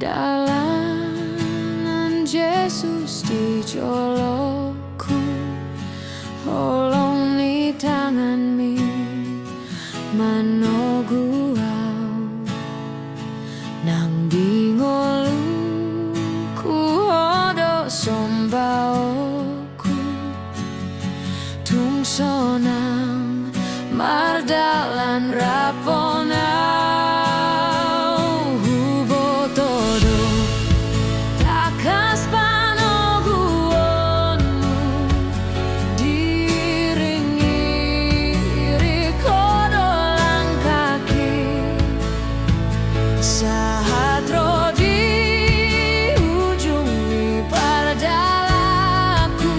Dalanan Yesus di joloku, holong ni tangan mi manoguau nang dingolu ku odo sombaoku tungsonang mardalan raponau hubo todo takas panoguonmu diringi rikodolang kaki saat rodi ujung ni pardalaku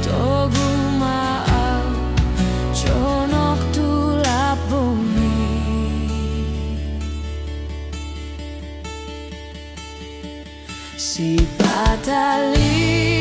togu maau conok tulap bumi si patali